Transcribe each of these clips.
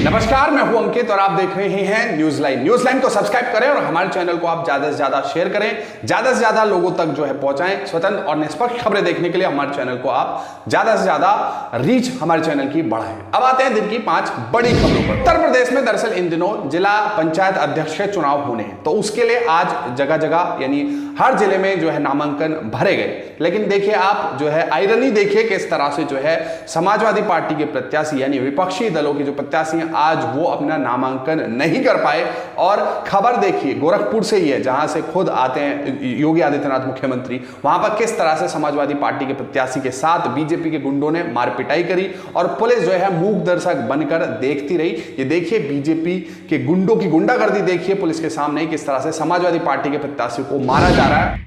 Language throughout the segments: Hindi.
नमस्कार, मैं हूं अंकित और आप देख रहे हैं न्यूज लाइन। न्यूज लाइन को सब्सक्राइब करें और हमारे चैनल को आप ज्यादा से ज्यादा शेयर करें, ज्यादा से ज्यादा लोगों तक जो है पहुंचाएं। स्वतंत्र और निष्पक्ष खबरें देखने के लिए हमारे चैनल को आप ज्यादा से ज्यादा रीच हमारे चैनल की बढ़ाएं। अब आते हैं दिन की 5 बड़ी खबरों पर। उत्तर प्रदेश में दरअसल इन दिनों जिला पंचायत अध्यक्ष के चुनाव होने हैं, तो उसके लिए आज जगह जगह यानी हर जिले में जो है नामांकन भरे गए। लेकिन देखिए आप जो है आयरनी देखिए किस तरह से जो है समाजवादी पार्टी के प्रत्याशी यानी विपक्षी दलों के जो प्रत्याशी हैं आज वो अपना नामांकन नहीं कर पाए। और खबर देखिए गोरखपुर से ही है, जहां से खुद आते हैं योगी आदित्यनाथ मुख्यमंत्री। वहां पर किस तरह से समाजवादी पार्टी के प्रत्याशी के साथ बीजेपी के गुंडों ने मारपिटाई करी और पुलिस जो है मूक दर्शक बनकर देखती रही। ये देखिए बीजेपी के गुंडों की गुंडागर्दी देखिए पुलिस के सामने किस तरह से समाजवादी पार्टी के प्रत्याशी को मारा जा रहा है।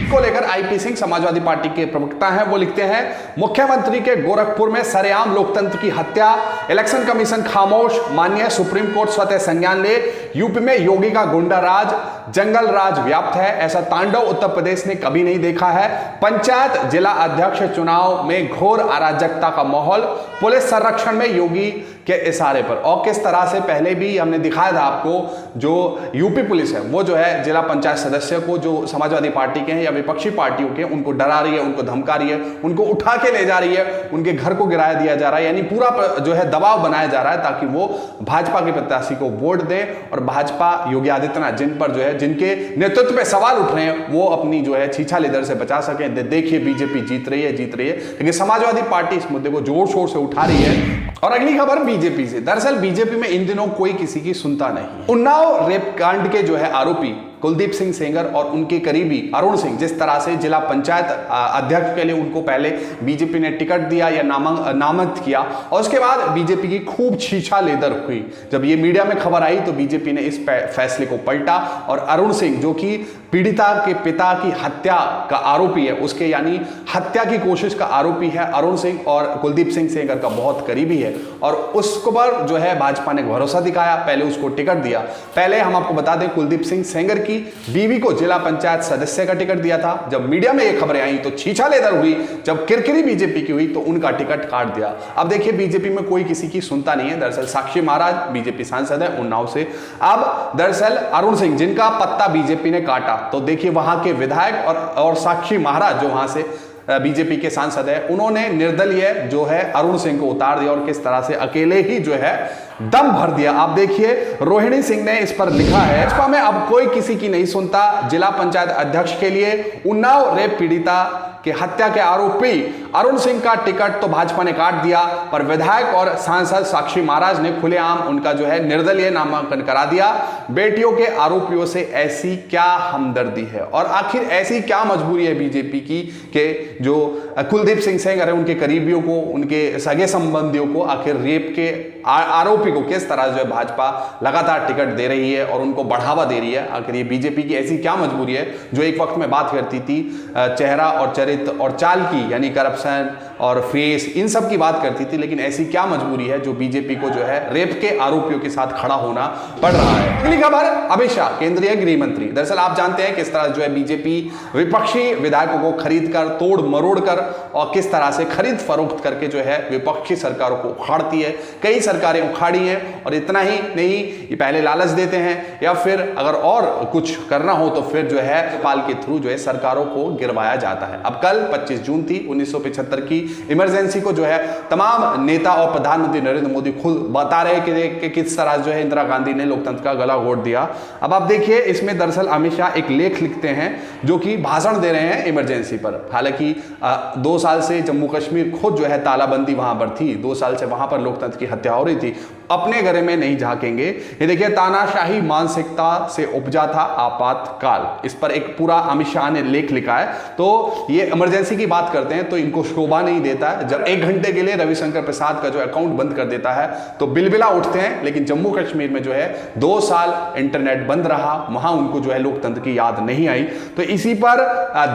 को लेकर आईपी सिंह समाजवादी पार्टी के प्रवक्ता हैं, वो लिखते हैं मुख्यमंत्री के गोरखपुर में सरेआम लोकतंत्र की हत्या, इलेक्शन कमीशन खामोश, माननीय सुप्रीम कोर्ट स्वतः संज्ञान ले। यूपी में योगी का गुंडा राज, जंगल राज व्याप्त है, ऐसा तांडव उत्तर प्रदेश ने कभी नहीं देखा है। पंचायत जिला अध्यक्ष चुनाव में घोर अराजकता का माहौल, पुलिस संरक्षण में योगी के इशारे पर। और किस तरह से पहले भी हमने दिखाया था आपको, जो यूपी पुलिस है वो जो है जिला पंचायत सदस्य को जो समाजवादी पार्टी के हैं या विपक्षी पार्टियों के, उनको डरा रही है, उनको धमका रही है, उनको उठा के ले जा रही है, उनके घर को गिराया दिया जा रहा है। यानी पूरा जो है दबाव बनाया जा रहा है ताकि वो भाजपा के प्रत्याशी को वोट दें और भाजपा योगी आदित्यनाथ जिन पर जो है जिनके नेतृत्व पे सवाल उठ रहे हैं वो अपनी जो है छीछा लीडर से बचा सके। देखिए बीजेपी जीत रही है, लेकिन समाजवादी पार्टी इस मुद्दे को जोर शोर से उठा रही है। और अगली खबर बीजेपी से। दरअसल बीजेपी में इन दिनों कोई किसी की सुनता नहीं। उन्नाव रेप कांड के जो है आरोपी कुलदीप सिंह सेंगर और उनके करीबी अरुण सिंह, जिस तरह से जिला पंचायत अध्यक्ष के लिए उनको पहले बीजेपी ने टिकट दिया या नामंकित किया और उसके बाद बीजेपी की खूब छीछा लेदर हुई। जब ये मीडिया में खबर आई तो बीजेपी ने इस फैसले को पलटा और अरुण सिंह जो कि पीड़िता के पिता की हत्या का आरोपी है, उसके यानी हत्या की कोशिश का आरोपी है अरुण सिंह और कुलदीप सिंह सेंगर का बहुत करीबी है और उसको पर जो है भाजपा ने भरोसा दिखाया, पहले उसको टिकट दिया। पहले हम आपको बता दें कुलदीप सिंह सेंगर की बीवी को जिला पंचायत सदस्य का टिकट दिया था। जब मीडिया में ये खबरें आई तो छीछा लेदर हुई, जब किरकिरी बीजेपी की हुई तो उनका टिकट काट दिया। अब देखिए बीजेपी में कोई किसी की सुनता नहीं है। दरअसल साक्षी महाराज बीजेपी सांसद है उन्नाव से। अब दरअसल अरुण सिंह जिनका पत्ता बीजेपी ने काटा, तो देखिए वहां के विधायक और साक्षी महाराज जो वहां से बीजेपी के सांसद है, उन्होंने निर्दलीय जो है अरुण सिंह को उतार दिया और किस तरह से अकेले ही जो है दम भर दिया। आप देखिए रोहिणी सिंह ने इस पर लिखा है, भाजपा में अब कोई किसी की नहीं सुनता। जिला पंचायत अध्यक्ष के लिए उन्नाव रेप पीड़िता के हत्या के आरोपी अरुण सिंह का टिकट तो भाजपा ने काट दिया, पर विधायक और सांसद साक्षी महाराज ने खुलेआम उनका जो है निर्दलीय नामांकन करा दिया। बेटियों के आरोपियों से ऐसी क्या हमदर्दी है और आखिर ऐसी क्या मजबूरी है बीजेपी की कि जो कुलदीप सिंह सेंगर है उनके करीबियों को, उनके सगे संबंधियों को आखिर रेप के आरोपी को किस तरह जो है भाजपा लगातार टिकट दे रही है और उनको बढ़ावा दे रही है। आखिर ये बीजेपी की ऐसी क्या मजबूरी है जो एक वक्त में बात करती थी चेहरा और चरित्र और चाल की, यानी करप्शन और फेस, इन सब की बात करती थी, लेकिन ऐसी क्या मजबूरी है जो बीजेपी को जो है रेप के आरोपियों के साथ खड़ा होना पड़ रहा है। अगली खबर अमित शाह केंद्रीय गृह मंत्री। दरअसल आप जानते हैं किस तरह जो है बीजेपी विपक्षी विधायकों को खरीद कर, तोड़ मरोड़ कर और किस तरह से खरीद फरोख्त करके जो है विपक्षी सरकारों को उखाड़ती है। कई सरकारें उखाड़ी हैं और इतना ही नहीं, ये पहले लालच देते हैं या फिर अगर और कुछ करना हो तो फिर जो है पाल के थ्रू जो है सरकारों को गिरवाया जाता है। अब कल 25 जून थी, 1975 की इमरजेंसी को जो है तमाम नेता और प्रधानमंत्री नरेंद्र मोदी खुद बता रहे कि किस तरह जो है इंदिरा गांधी ने लोकतंत्र का गला घोट दिया। अब आप देखिए इसमें दरअसल अमित शाह एक लेख लिखते हैं जो कि भाषण दे रहे हैं इमरजेंसी पर। हालांकि 2 साल से जम्मू कश्मीर खुद जो है तालाबंदी वहां पर थी, 2 साल से वहां पर लोकतंत्र की हत्या हो रही थी, अपने घरे में नहीं झांकेंगे। ये देखिए तानाशाही मानसिकता से उपजा था आपातकाल, इस पर एक पूरा अमित शाह ने लेख लिखा है। तो ये इमरजेंसी की बात करते हैं तो इनको शोभा नहीं नहीं देता है। जब 1 घंटे के लिए रविशंकर प्रसाद का जो अकाउंट बंद कर देता है तो बिलबिला उठते हैं, लेकिन जम्मू कश्मीर में जो है 2 साल इंटरनेट बंद रहा, वहां उनको जो है लोकतंत्र की याद नहीं आई। तो इसी पर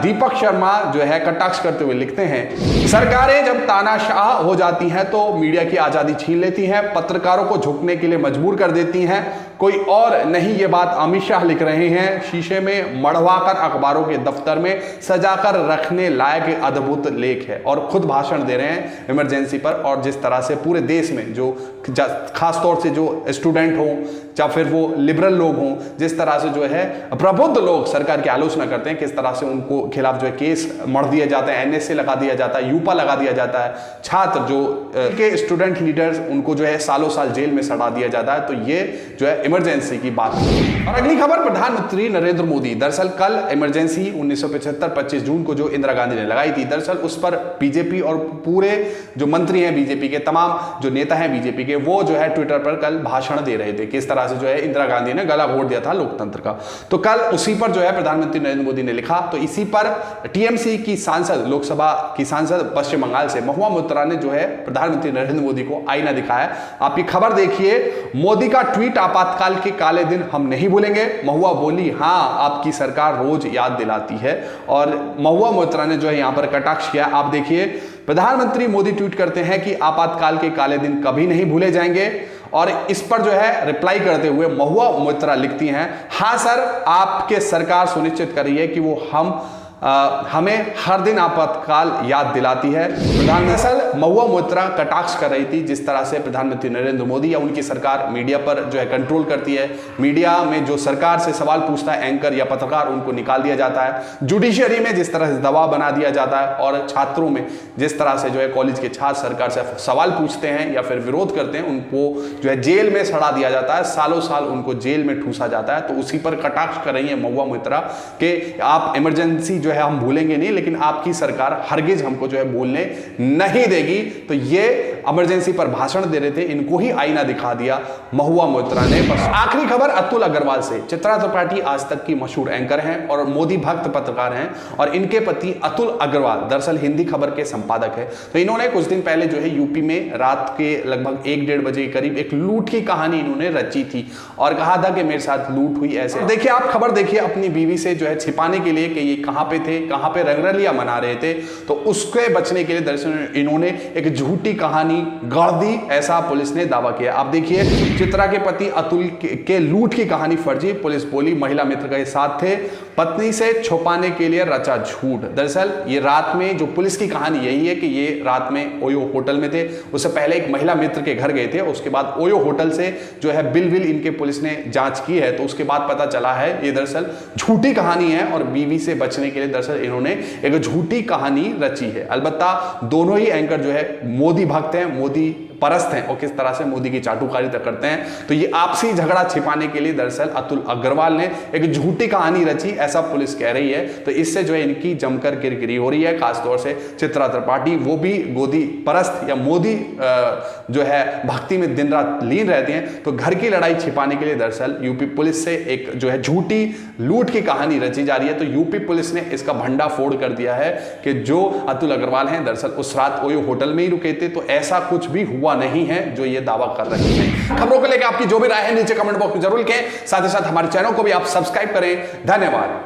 दीपक शर्मा जो है कटाक्ष करते हुए लिखते हैं, सरकारें जब तानाशाह हो जाती हैं तो मीडिया की आजादी छीन लेती हैं, पत्रकारों को झुकने के लिए मजबूर कर देती हैं। कोई और नहीं, ये बात अमित शाह लिख रहे हैं। शीशे में मढ़वाकर अखबारों के दफ्तर में सजाकर रखने लायक अद्भुत लेख है, और खुद भाषण दे रहे हैं इमरजेंसी पर। और जिस तरह से पूरे देश में जो खासतौर से जो स्टूडेंट हों या फिर वो लिबरल लोग हों, जिस तरह से जो है प्रबुद्ध लोग सरकार की आलोचना करते हैं, किस तरह से उनको खिलाफ जो है केस मढ़ दिया जाता है, NSA लगा दिया जाता है, यूपा लगा दिया जाता है, छात्र जो के स्टूडेंट लीडर्स उनको जो है सालों साल जेल में सड़ा दिया जाता है। तो ये जो है इमरजेंसी की बात है। और अगली खबर, प्रधानमंत्री नरेंद्र मोदी दरअसल कल इमरजेंसी 1975 25 जून को जो इंदिरा गांधी ने लगाई थी, दरअसल उस पर बीजेपी और पूरे जो मंत्री हैं बीजेपी के, तमाम जो नेता हैं बीजेपी के, वो जो है ट्विटर पर कल भाषण दे रहे थे किस तरह से जो है इंदिरा गांधी ने गला घोट दिया था लोकतंत्र का। तो कल उसी पर जो है प्रधानमंत्री नरेंद्र मोदी ने लिखा। तो इसी पर टीएमसी की सांसद, लोकसभा की सांसद पश्चिम बंगाल से महुआ मोइत्रा ने जो है प्रधानमंत्री नरेंद्र मोदी को आईना दिखाया। आप ये खबर देखिए, मोदी का ट्वीट, आपातकाल के काले दिन हम नहीं भूलेंगे। महुआ बोली, हां आपकी सरकार रोज याद दिलाती है। और महुआ मोइत्रा ने जो है यहां पर कटाक्ष किया। आप देखिए, प्रधानमंत्री मोदी ट्वीट करते हैं कि आपातकाल के काले दिन कभी नहीं भूले जाएंगे। और इस पर जो है रिप्लाई करते हुए महुआ मोइत्रा लिखती हैं, हां सर, आपके सरकार सुनिश्चित कर रही है कि वो हमें हर दिन आपातकाल याद दिलाती है। प्रधानमंत्री महुआ मोइत्रा कटाक्ष कर रही थी जिस तरह से प्रधानमंत्री नरेंद्र मोदी या उनकी सरकार मीडिया पर जो है कंट्रोल करती है। मीडिया में जो सरकार से सवाल पूछता है एंकर या पत्रकार, उनको निकाल दिया जाता है। जुडिशरी में जिस तरह से दबाव बना दिया जाता है, और छात्रों में जिस तरह से जो है कॉलेज के छात्र सरकार से सवाल पूछते हैं या फिर विरोध करते हैं, उनको जो है जेल में सड़ा दिया जाता है, सालों साल उनको जेल में ठूसा जाता है। तो उसी पर कटाक्ष कर रही है महुआ मोइत्रा कि आप इमरजेंसी जो है हम भूलेंगे नहीं, लेकिन आपकी सरकार हरगिज हमको जो है बोलने नहीं देगी। तो ये इमरजेंसी पर भाषण दे रहे थे, इनको ही आईना दिखा दिया महुआ मोइत्रा ने। आखिरी खबर अतुल अग्रवाल से। चित्रा त्रिपाठी आज तक की मशहूर एंकर हैं और मोदी भक्त पत्रकार हैं, और इनके पति अतुल अग्रवाल दरअसल हिंदी खबर के संपादक है। तो इन्होंने कुछ दिन पहले जो है यूपी में रात के लगभग 1-1:30 बजे के करीब एक लूट की कहानी इन्होंने रची थी और कहा था कि मेरे साथ लूट हुई ऐसे। देखिए, आप खबर देखिए, अपनी बीवी से जो है छिपाने के लिए कि ये कहां पे थे, कहां पे रंगरलिया मना रहे थे, तो उसके बचने के लिए दरअसल इन्होंने एक झूठी कहानी गढ़ दी, ऐसा पुलिस ने दावा किया। आप देखिए, चित्रा के पति अतुल के लूट की कहानी फर्जी। पुलिस बोली महिला मित्र के साथ थे, पत्नी से छुपाने के लिए रचा झूठ। दरअसल ये रात में जो पुलिस की कहानी यही है कि ये रात में ओयो होटल में थे, उससे पहले एक महिला मित्र के घर गए थे, उसके बाद ओयो होटल से जो है बिल इनके पुलिस ने जांच की है, तो उसके बाद पता चला है ये दरअसल झूठी कहानी है और बीवी से बचने के लिए दरअसल इन्होंने एक झूठी कहानी रची है। अलबत्ता दोनों ही एंकर जो है मोदी भक्त हैं, मोदी परस्त हैं और किस तरह से मोदी की चाटुकारिता करते हैं। तो ये आपसी झगड़ा छिपाने के लिए दरअसल अतुल अग्रवाल ने एक झूठी कहानी रची, ऐसा पुलिस कह रही है। तो इससे जो है इनकी जमकर किरकिरी हो रही है, खासतौर से चित्रा त्रिपाठी, वो भी मोदी परस्त या मोदी जो है भक्ति में दिन रात लीन रहती हैं। तो घर की लड़ाई छिपाने के लिए दरअसल यूपी पुलिस से एक जो है झूठी लूट की कहानी रची जा रही है। तो यूपी पुलिस ने इसका भंडा फोड़ कर दिया है कि जो अतुल अग्रवाल हैं दरअसल उस रात ओयो होटल में ही रुके थे, तो ऐसा कुछ भी हुआ नहीं है जो ये दावा कर रहे हैं। खबरों को लेकर आपकी जो भी राय है नीचे कमेंट बॉक्स में जरूर लिखें, साथ ही साथ हमारे चैनल को भी आप सब्सक्राइब करें। धन्यवाद।